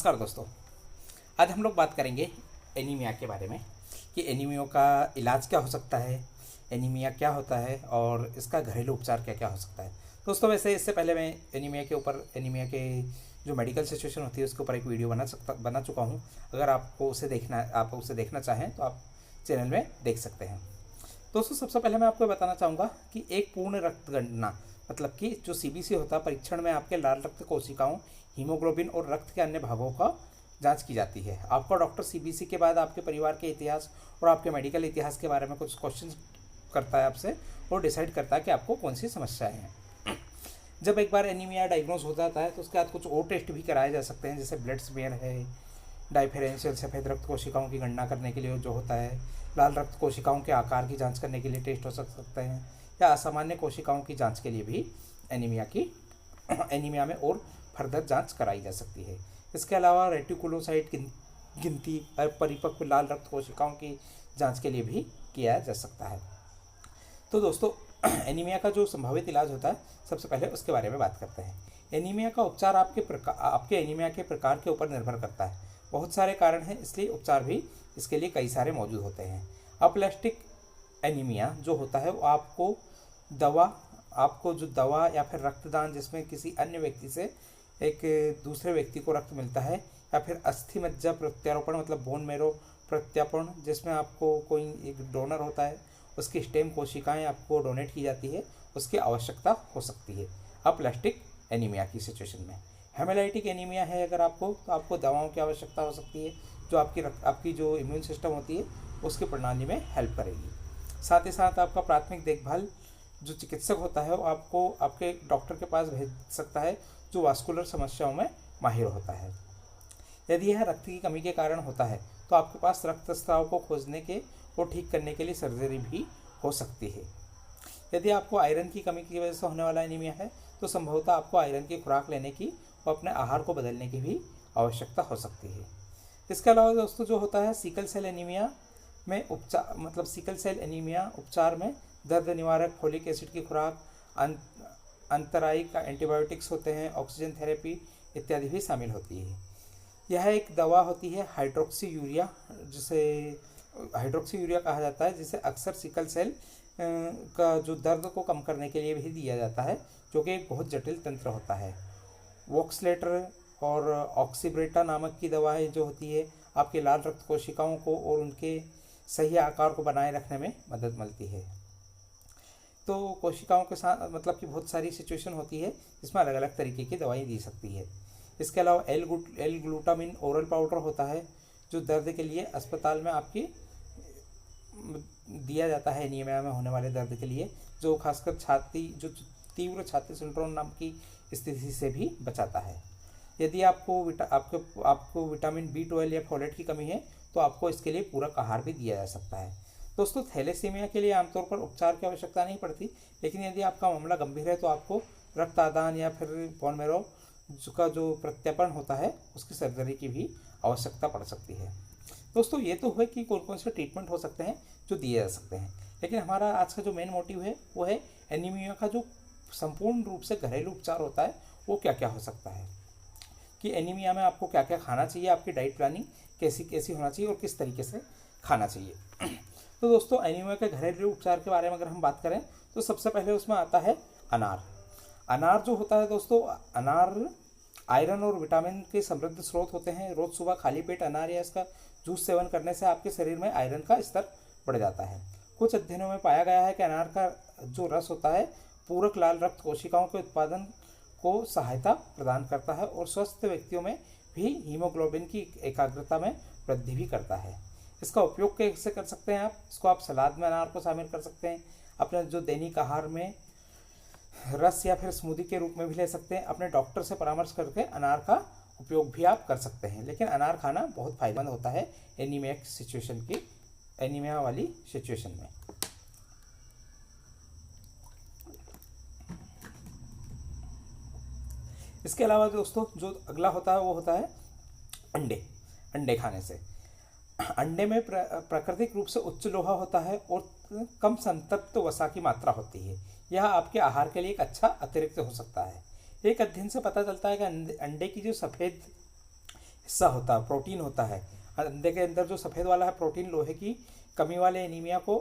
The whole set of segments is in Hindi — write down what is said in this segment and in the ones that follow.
नमस्कार दोस्तों। आज हम लोग बात करेंगे एनीमिया के बारे में कि एनीमिया का इलाज क्या हो सकता है, एनीमिया क्या होता है और इसका घरेलू उपचार क्या क्या हो सकता है। दोस्तों वैसे इससे पहले मैं एनीमिया के जो मेडिकल सिचुएशन होती है उसके ऊपर एक वीडियो बना चुका हूँ। अगर आप उसे देखना चाहें तो आप चैनल में देख सकते हैं। दोस्तों सबसे पहले मैं आपको बताना चाहूँगा कि एक पूर्ण रक्त गणना मतलब कि जो सीबीसी होता है, परीक्षण में आपके लाल रक्त कोशिकाओं, हीमोग्लोबिन और रक्त के अन्य भागों का जांच की जाती है। आपका डॉक्टर सीबीसी के बाद आपके परिवार के इतिहास और आपके मेडिकल इतिहास के बारे में कुछ क्वेश्चन करता है आपसे और डिसाइड करता है कि आपको कौन सी समस्याएं हैं। जब एक बार एनीमिया डायग्नोज हो जाता है तो उसके बाद कुछ और टेस्ट भी कराए जा सकते हैं, जैसे ब्लड स्मेयर है, डाइफेरेंशियल सफ़ेद रक्त कोशिकाओं की गणना करने के लिए जो होता है, लाल रक्त कोशिकाओं के आकार की जांच करने के लिए टेस्ट हो सकते हैं, या असामान्य कोशिकाओं की जांच के लिए भी एनीमिया में और फर्दर जांच कराई जा सकती है। इसके अलावा रेटिकुलोसाइट गिनती परिपक्व लाल रक्त कोशिकाओं की जांच के लिए भी किया जा सकता है। तो दोस्तों एनीमिया का जो संभावित इलाज होता है, सबसे पहले उसके बारे में बात करते हैं। एनीमिया का उपचार आपके एनीमिया के प्रकार के ऊपर निर्भर करता है। बहुत सारे कारण हैं, इसलिए उपचार भी इसके लिए कई सारे मौजूद होते हैं। अप्लास्टिक एनीमिया जो होता है वो आपको जो दवा या फिर रक्तदान जिसमें किसी अन्य व्यक्ति से एक दूसरे व्यक्ति को रक्त मिलता है, या फिर अस्थि मज्जा प्रत्यारोपण मतलब बोन मेरो प्रत्यारोपण जिसमें आपको कोई एक डोनर होता है, उसकी स्टेम कोशिकाएं आपको डोनेट की जाती है, उसकी आवश्यकता हो सकती है अप्लास्टिक एनीमिया की सिचुएशन में। हेमोलाइटिक एनीमिया है अगर आपको, तो आपको दवाओं की आवश्यकता हो सकती है जो आपकी जो इम्यून सिस्टम होती है उसकी प्रणाली में हेल्प करेगी। साथ ही साथ आपका प्राथमिक देखभाल जो चिकित्सक होता है वो आपको आपके डॉक्टर के पास भेज सकता है जो वास्कुलर समस्याओं में माहिर होता है। यदि यह रक्त की कमी के कारण होता है तो आपके पास रक्तस्राव को खोजने के और ठीक करने के लिए सर्जरी भी हो सकती है। यदि आपको आयरन की कमी की वजह से होने वाला एनीमिया है तो संभवतः आपको आयरन की खुराक लेने की और अपने आहार को बदलने की भी आवश्यकता हो सकती है। इसके अलावा दोस्तों जो होता है सिकल सेल एनीमिया में उपचार में दर्द निवारक, फोलिक एसिड की खुराक, अंतरायिक एंटीबायोटिक्स होते हैं, ऑक्सीजन थेरेपी इत्यादि भी शामिल होती है। यह एक दवा होती है हाइड्रोक्सी यूरिया, जिसे हाइड्रोक्सी यूरिया कहा जाता है, जिसे अक्सर सिकल सेल का जो दर्द को कम करने के लिए भी दिया जाता है, जो कि एक बहुत जटिल तंत्र होता है। वॉक्सलेटर और ऑक्सीब्रेटा नामक की दवाएं जो होती है आपके लाल रक्त कोशिकाओं को और उनके सही आकार को बनाए रखने में मदद मिलती है। तो कोशिकाओं के साथ मतलब कि बहुत सारी सिचुएशन होती है जिसमें अलग अलग तरीके की दवाएं दी सकती है। इसके अलावा एल ग्लूटामिन ओरल पाउडर होता है जो दर्द के लिए अस्पताल में आपकी दिया जाता है एनीमिया में होने वाले दर्द के लिए, जो खासकर तीव्र छाती सिंड्रोम नाम की स्थिति से भी बचाता है। यदि आपको विटामिन B12 या फोलेट की कमी है तो आपको इसके लिए पूरक आहार भी दिया जा सकता है। दोस्तों थैलेसीमिया के लिए आमतौर पर उपचार की आवश्यकता नहीं पड़ती, लेकिन यदि आपका मामला गंभीर है तो आपको रक्त आदान या फिर बोन मैरो का जो प्रत्यारोपण होता है उसकी सर्जरी की भी आवश्यकता पड़ सकती है। दोस्तों ये तो है कि कौन कौन से ट्रीटमेंट हो सकते हैं जो दिए जा सकते हैं, लेकिन हमारा आज का जो मेन मोटिव है वो है एनीमिया का जो संपूर्ण रूप से घरेलू उपचार होता है वो क्या क्या हो सकता है, कि एनीमिया में आपको क्या क्या खाना चाहिए, आपकी डाइट प्लानिंग कैसी कैसी होना चाहिए और किस तरीके से खाना चाहिए। तो दोस्तों एनीमिया के घरेलू उपचार के बारे में अगर हम बात करें तो सबसे पहले उसमें आता है अनार। अनार जो होता है दोस्तों, अनार आयरन और विटामिन के समृद्ध स्रोत होते हैं। रोज सुबह खाली पेट अनार या इसका जूस सेवन करने से आपके शरीर में आयरन का स्तर बढ़ जाता है। कुछ अध्ययनों में पाया गया है कि अनार का जो रस होता है पूरक लाल रक्त कोशिकाओं के उत्पादन को सहायता प्रदान करता है और स्वस्थ व्यक्तियों में भी हीमोग्लोबिन की एकाग्रता में वृद्धि भी करता है। इसका उपयोग कैसे कर सकते हैं आप? इसको आप सलाद में अनार को शामिल कर सकते हैं, अपने जो दैनिक आहार में रस या फिर स्मूदी के रूप में भी ले सकते हैं। अपने डॉक्टर से परामर्श करके अनार का उपयोग भी आप कर सकते हैं, लेकिन अनार खाना बहुत फायदेमंद होता है एनीमिया वाली सिचुएशन में। इसके अलावा दोस्तों जो अगला होता है वो होता है अंडे खाने से। अंडे में प्राकृतिक रूप से उच्च लोहा होता है और कम संतृप्त वसा की मात्रा होती है। यह आपके आहार के लिए एक अच्छा अतिरिक्त हो सकता है। एक अध्ययन से पता चलता है कि अंडे की जो सफ़ेद हिस्सा होता है, प्रोटीन होता है। अंडे के अंदर जो सफ़ेद वाला है प्रोटीन लोहे की कमी वाले एनीमिया को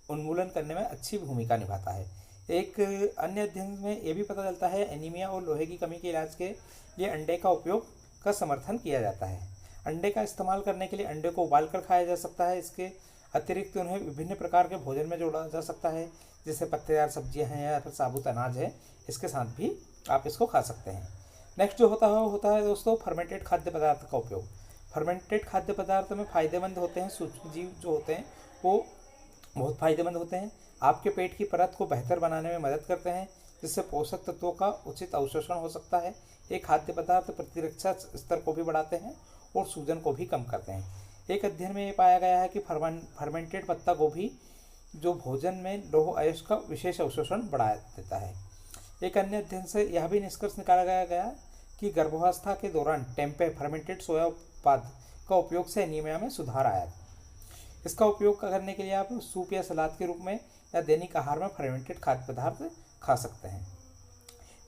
उन्मूलन करने में अच्छी भूमिका निभाता है। एक अन्य अध्ययन में ये भी पता चलता है एनीमिया और लोहे की कमी के इलाज के लिए अंडे का उपयोग का समर्थन किया जाता है। अंडे का इस्तेमाल करने के लिए अंडे को उबाल कर खाया जा सकता है। इसके अतिरिक्त उन्हें विभिन्न प्रकार के भोजन में जोड़ा जा सकता है, जैसे पत्तेदार सब्जियां हैं या फिर साबुत अनाज है, इसके साथ भी आप इसको खा सकते हैं। नेक्स्ट जो होता है दोस्तों फर्मेंटेड खाद्य पदार्थ का उपयोग। फर्मेंटेड खाद्य पदार्थ में फ़ायदेमंद होते हैं सूक्ष्म जीव जो होते हैं वो बहुत फ़ायदेमंद होते हैं। आपके पेट की परत को बेहतर बनाने में मदद करते हैं, जिससे पोषक तत्वों का उचित अवशोषण हो सकता है। ये खाद्य पदार्थ प्रतिरक्षा स्तर को भी बढ़ाते हैं और सूजन को भी कम करते हैं। एक अध्ययन में ये पाया गया है कि फर्मेंटेड पत्ता गोभी जो भोजन में लौह अयस्क का विशेष अवशोषण बढ़ा देता है। एक अन्य अध्ययन से यह भी निष्कर्ष निकाला गया कि गर्भावस्था के दौरान टेम्पे फर्मेंटेड सोया उत्पाद का उपयोग से एनीमिया में सुधार आया। इसका उपयोग करने के लिए आप सूप या सलाद के रूप में या दैनिक आहार में फर्मेंटेड खाद्य पदार्थ खा सकते हैं।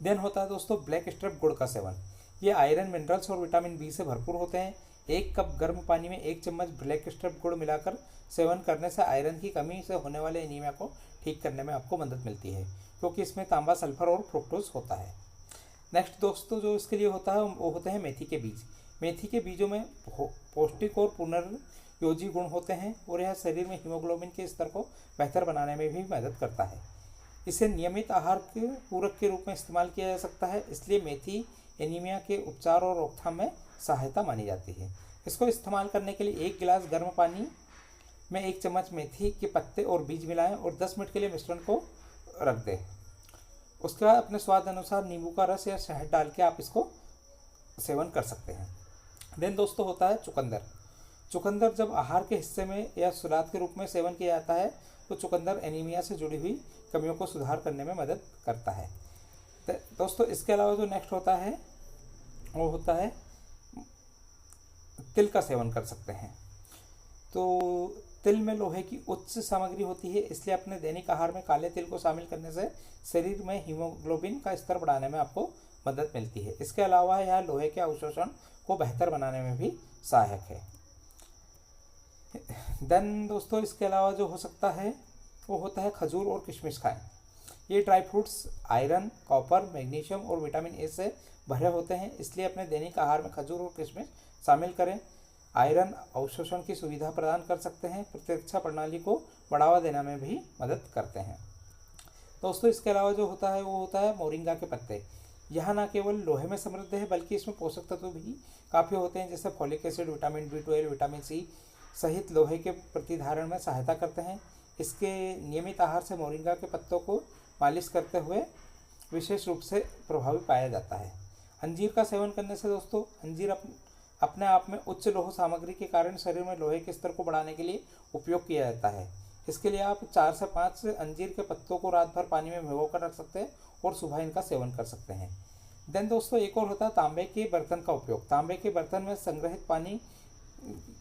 देन होता है दोस्तों ब्लैक स्ट्रेप गुड़ का सेवन। ये आयरन, मिनरल्स और विटामिन बी से भरपूर होते हैं। 1 कप गर्म पानी में 1 चम्मच ब्लैक स्ट्रेप गुड़ मिलाकर सेवन करने से आयरन की कमी से होने वाले एनीमिया को ठीक करने में आपको मदद मिलती है, क्योंकि इसमें तांबा, सल्फर और फ्रुक्टोज होता है। नेक्स्ट दोस्तों जो इसके लिए होता है वो होते हैं मेथी के बीज। मेथी के बीजों में पौष्टिक और पुनर्योजी गुण होते हैं और यह शरीर में हीमोग्लोबिन के स्तर को बेहतर बनाने में भी मदद करता है। इसे नियमित आहार के पूरक के रूप में इस्तेमाल किया जा सकता है, इसलिए मेथी एनीमिया के उपचार और रोकथाम में सहायता मानी जाती है। इसको इस्तेमाल करने के लिए 1 गिलास गर्म पानी में 1 चम्मच मेथी के पत्ते और बीज मिलाएं और 10 मिनट के लिए मिश्रण को रख दें। उसके बाद अपने स्वाद अनुसार नींबू का रस या शहद डाल के आप इसको सेवन कर सकते हैं। देन दोस्तों होता है चुकंदर। चुकंदर जब आहार के हिस्से में या सलाद के रूप में सेवन किया जाता है तो चुकंदर एनीमिया से जुड़ी हुई कमियों को सुधार करने में मदद करता है। दोस्तों इसके अलावा जो नेक्स्ट होता है वो होता है तिल का सेवन कर सकते हैं। तो तिल में लोहे की उच्च सामग्री होती है, इसलिए अपने दैनिक आहार में काले तिल को शामिल करने से शरीर में हीमोग्लोबिन का स्तर बढ़ाने में आपको मदद मिलती है। इसके अलावा यह लोहे के अवशोषण को बेहतर बनाने में भी सहायक है। देन दोस्तों इसके अलावा जो हो सकता है वो होता है खजूर और किशमिश खाएं। ये dry fruits iron, copper, magnesium और विटामिन ए से भरे होते हैं, इसलिए अपने दैनिक आहार में खजूर और किशमिश शामिल करें। आयरन अवशोषण की सुविधा प्रदान कर सकते हैं, प्रतिरक्षा प्रणाली को बढ़ावा देने में भी मदद करते हैं। दोस्तों इसके अलावा जो होता है वो होता है मोरिंगा के पत्ते। यह न केवल लोहे में समृद्ध है बल्कि इसमें पोषक तत्व भी काफ़ी होते हैं, जैसे folic acid, vitamin B12, vitamin C सहित लोहे के प्रतिधारण में सहायता करते हैं। इसके नियमित आहार से मोरिंगा के पत्तों को मालिश करते हुए विशेष रूप से प्रभावी पाया जाता है। अंजीर का सेवन करने से दोस्तों अंजीर अपने आप में उच्च लोह सामग्री के कारण शरीर में लोहे के स्तर को बढ़ाने के लिए उपयोग किया जाता है। इसके लिए आप 4 से 5 अंजीर के पत्तों को रात भर पानी में भिगो कर रख सकते हैं और सुबह इनका सेवन कर सकते हैं। देन दोस्तों एक और होता है तांबे के बर्तन का उपयोग। तांबे के बर्तन में संग्रहित पानी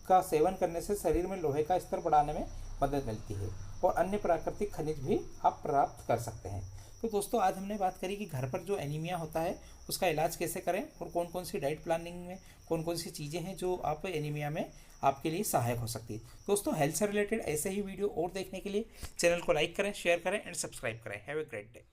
का सेवन करने से शरीर में लोहे का स्तर बढ़ाने में मदद मिलती है और अन्य प्राकृतिक खनिज भी आप प्राप्त कर सकते हैं। तो दोस्तों आज हमने बात करी कि घर पर जो एनीमिया होता है उसका इलाज कैसे करें और कौन कौन सी डाइट प्लानिंग में कौन कौन सी चीज़ें हैं जो आप एनीमिया में आपके लिए सहायक हो सकती है। दोस्तों हेल्थ से रिलेटेड ऐसे ही वीडियो और देखने के लिए चैनल को लाइक करें, शेयर करें एंड सब्सक्राइब करें। Have a great day.